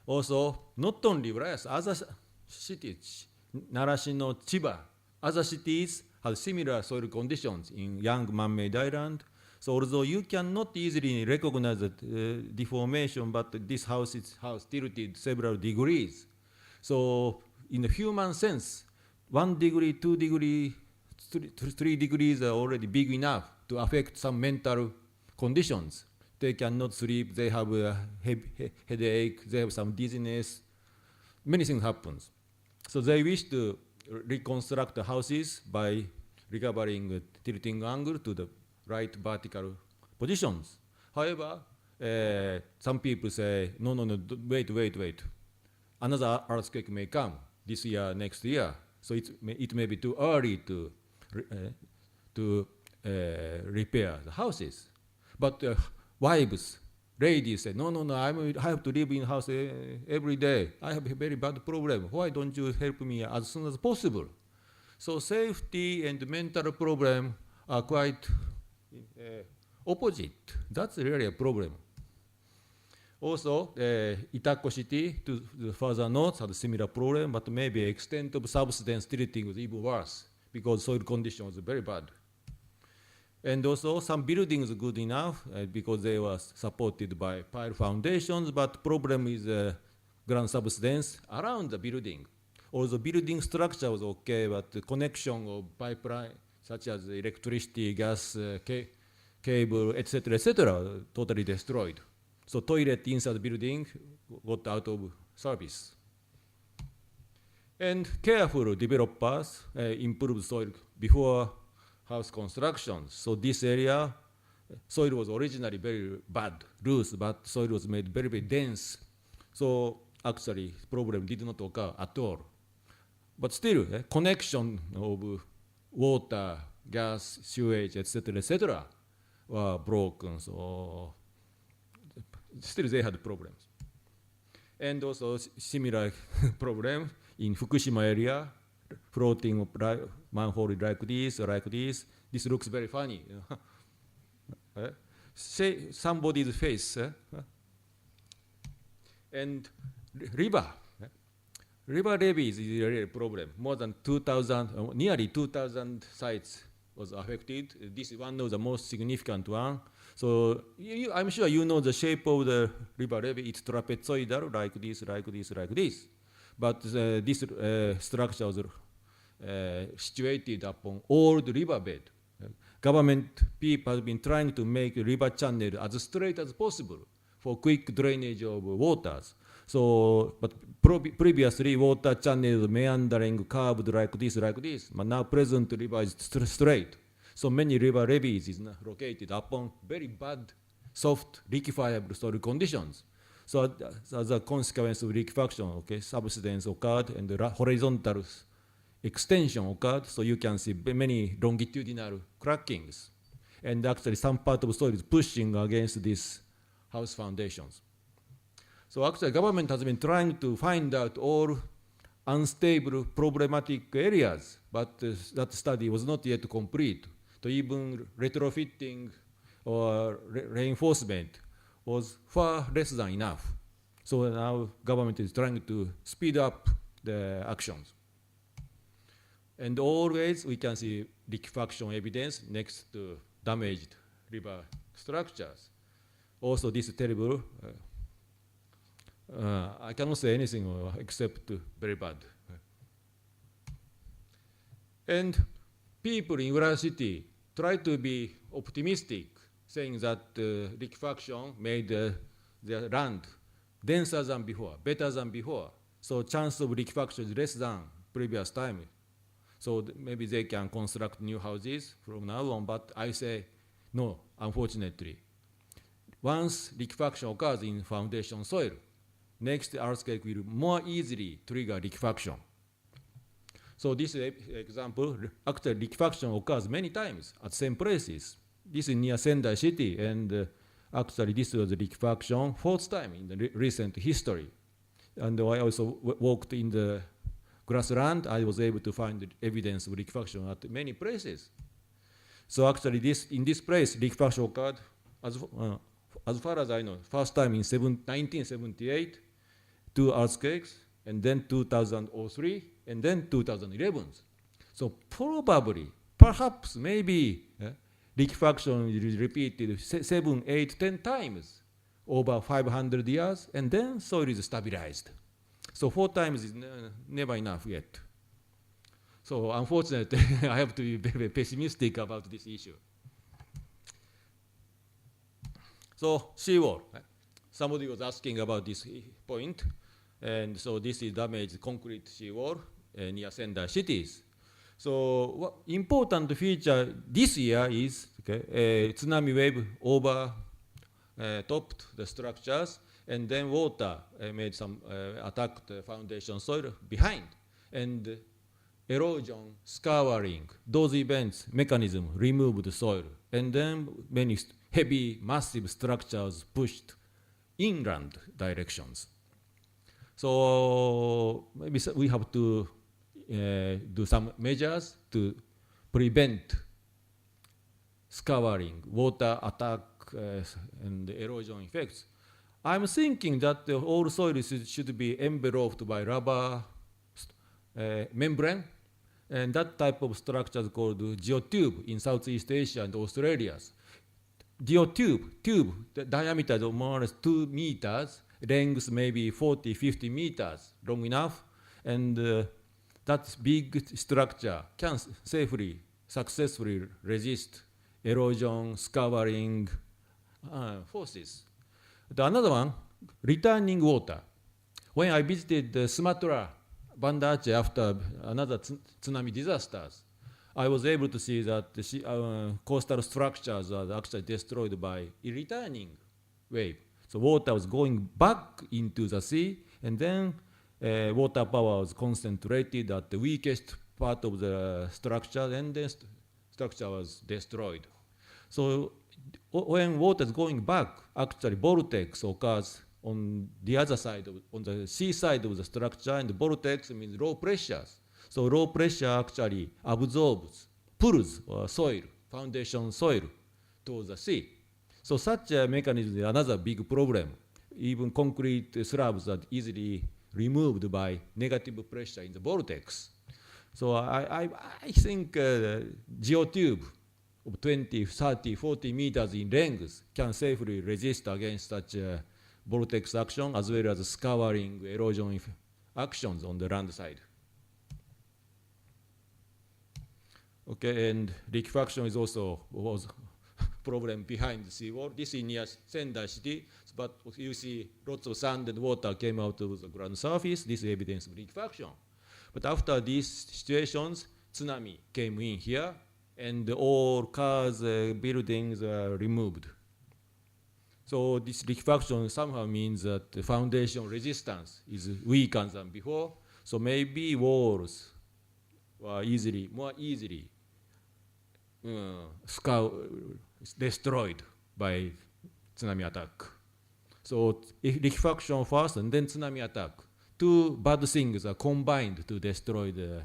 Also, not only Urayasu, other cities, Narashino, Chiba, other cities have similar soil conditions in young man-made island. So although you cannot easily recognize the deformation, but this house tilted several degrees. So in the human sense, 1 degree, 2 degree, 3 degrees are already big enough to affect some mental conditions. They cannot sleep, they have a headache, they have some dizziness, many things happen. So they wish to reconstruct the houses by recovering a tilting angle to the right vertical positions. However, some people say, no, wait. Another earthquake may come this year, next year. So it may be too early to repair the houses. But wives, ladies say, no, I have to live in house every day. I have a very bad problem. Why don't you help me as soon as possible? So safety and mental problem are quite opposite. That's really a problem. Also, Ikuo city to the further north had a similar problem, but maybe extent of subsidence tilting was even worse because soil conditions were very bad. And also, some buildings good enough because they were supported by pile foundations, but problem is ground subsidence around the building. Although building structure was okay, but the connection of pipeline, such as electricity, gas, cable, etc., totally destroyed. So toilet inside the building got out of service. And careful developers improved soil before house construction. So this area, soil was originally very bad, loose, but soil was made very, very dense. So actually, problem did not occur at all. But still, connection of water, gas, sewage, etc., were broken. So still they had problems. And also similar problem in Fukushima area, floating manhole like this. This looks very funny. Say somebody's face. And river levees is a real problem. More than 2,000, nearly 2,000 sites was affected. This is one of the most significant one. So I'm sure you know the shape of the river levee. It's trapezoidal, like this. But this structure was situated upon old riverbed. Government people have been trying to make river channel as straight as possible for quick drainage of waters. So, but previously water channels meandering, curved like this. But now present river is straight. So many river levees is located upon very bad, soft, liquefiable soil conditions. So as a consequence of liquefaction, subsidence occurred and the horizontal extension occurred. So you can see many longitudinal crackings. And actually some part of soil is pushing against these house foundations. So actually government has been trying to find out all unstable, problematic areas, but that study was not yet complete. So even retrofitting or reinforcement was far less than enough. So now government is trying to speed up the actions. And always we can see liquefaction evidence next to damaged river structures. Also this is terrible. I cannot say anything except very bad. And people in Ura City try to be optimistic, saying that liquefaction made the land denser than before, better than before. So chance of liquefaction is less than previous time. So maybe they can construct new houses from now on, but I say no, unfortunately. Once liquefaction occurs in foundation soil, next earthquake will more easily trigger liquefaction. So this example, actually liquefaction occurs many times at same places. This is near Sendai city, and actually this was liquefaction fourth time in the recent history. And I also walked in the grassland. I was able to find evidence of liquefaction at many places. So actually in this place, liquefaction occurred, as far as I know, first time in 1978, 2 earthquakes, and then 2003, and then 2011. So probably, perhaps, maybe, liquefaction is repeated 7, 8, 10 times over 500 years, and then soil is stabilized. So 4 times is never enough yet. So unfortunately, I have to be very pessimistic about this issue. So seawall. Somebody was asking about this point. And so this is damaged concrete seawall near Sendai cities. So what important feature this year is a tsunami wave over topped the structures, and then water made some attacked foundation soil behind. And erosion, scouring, those events, mechanism removed the soil. And then many heavy, massive structures pushed inland directions. So maybe we have to do some measures to prevent scouring, water attack, and erosion effects. I'm thinking that all soil should be enveloped by rubber membrane, and that type of structure is called geotube in Southeast Asia and Australia. Geotube, the diameter is more or less 2 meters, length maybe 40, 50 meters, long enough, and that big structure can safely, successfully resist erosion, scouring forces. Another one, returning water. When I visited Sumatra, Banda Aceh after another tsunami disasters, I was able to see that the coastal structures are actually destroyed by a returning wave. So water was going back into the sea, and then water power was concentrated at the weakest part of the structure, and the structure was destroyed. So when water is going back, actually vortex occurs on the other side, on the sea side of the structure, and the vortex means low pressures. So low pressure actually absorbs, pulls soil, foundation soil towards the sea. So such a mechanism is another big problem. Even concrete slabs are easily removed by negative pressure in the vortex. So I think geotube of 20, 30, 40 meters in length can safely resist against such vortex action, as well as scouring, erosion actions on the land side. Okay, and liquefaction is also was problem behind the seawall. This is near Sendai city, but you see lots of sand and water came out of the ground surface. This is evidence of liquefaction. But after these situations, tsunami came in here, and all cars, buildings are removed. So this liquefaction somehow means that the foundation resistance is weaker than before. So maybe walls were more easily destroyed by tsunami attack. So liquefaction first and then tsunami attack. Two bad things are combined to destroy the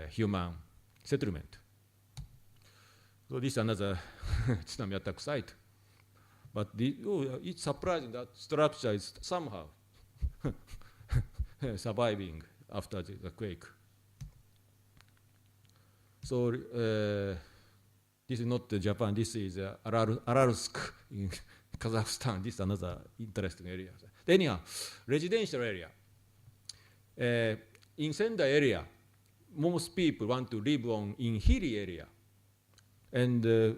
human settlement. So this is another tsunami attack site. But it's surprising that structure is somehow surviving after the quake. So this is not Japan, this is Aralsk in Kazakhstan. This is another interesting area. Anyhow, residential area. In Sendai area, most people want to live in hilly area. And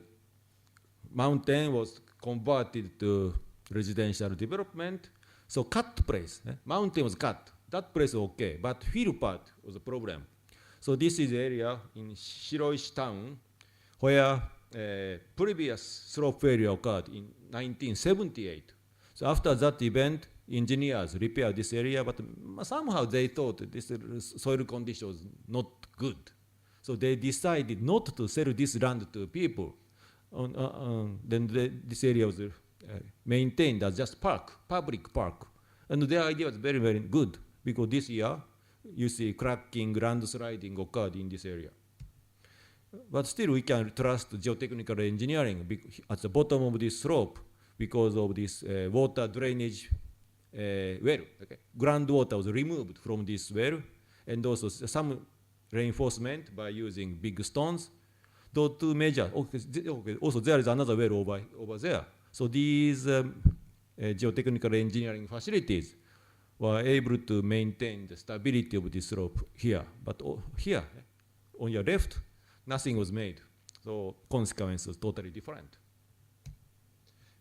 mountain was converted to residential development. So cut place, mountain was cut. That place was okay, but hill part was a problem. So this is the area in Shiroishi town where previous slope failure occurred in 1978. So after that event, engineers repaired this area, but somehow they thought this soil condition was not good. So they decided not to sell this land to people. Then this area was maintained as just public park. And their idea was very, very good, because this year, you see cracking, landsliding occurred in this area. But still, we can trust geotechnical engineering at the bottom of this slope because of this water drainage well. Okay? Groundwater was removed from this well, and also some reinforcement by using big stones. Those two measures. Okay. Also, there is another well over there. So these geotechnical engineering facilities were able to maintain the stability of this slope here. But here, on your left, nothing was made. So consequence was totally different.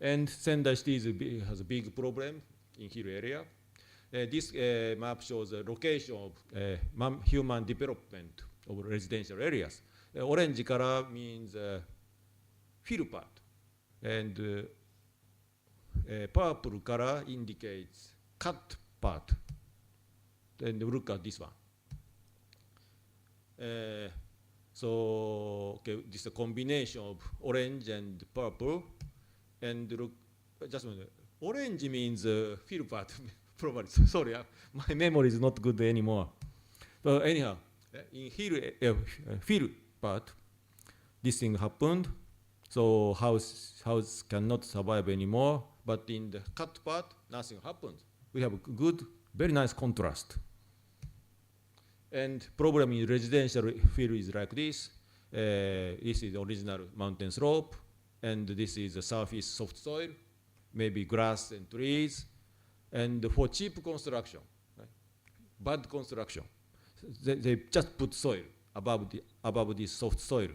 And Sendai City has a big problem in hill area. This map shows the location of human development of residential areas. Orange color means hill part, and purple color indicates cut part. And look at this one. So okay, this is a combination of orange and purple. And look, just a minute. Orange means fill part. Probably. Sorry, my memory is not good anymore. But anyhow, in fill part, this thing happened. So house cannot survive anymore. But in the cut part, nothing happened. We have a good, very nice contrast. And problem in residential field is like this. This is the original mountain slope. And this is the surface soft soil, maybe grass and trees. And for cheap construction, right? Bad construction, they just put soil above this soft soil.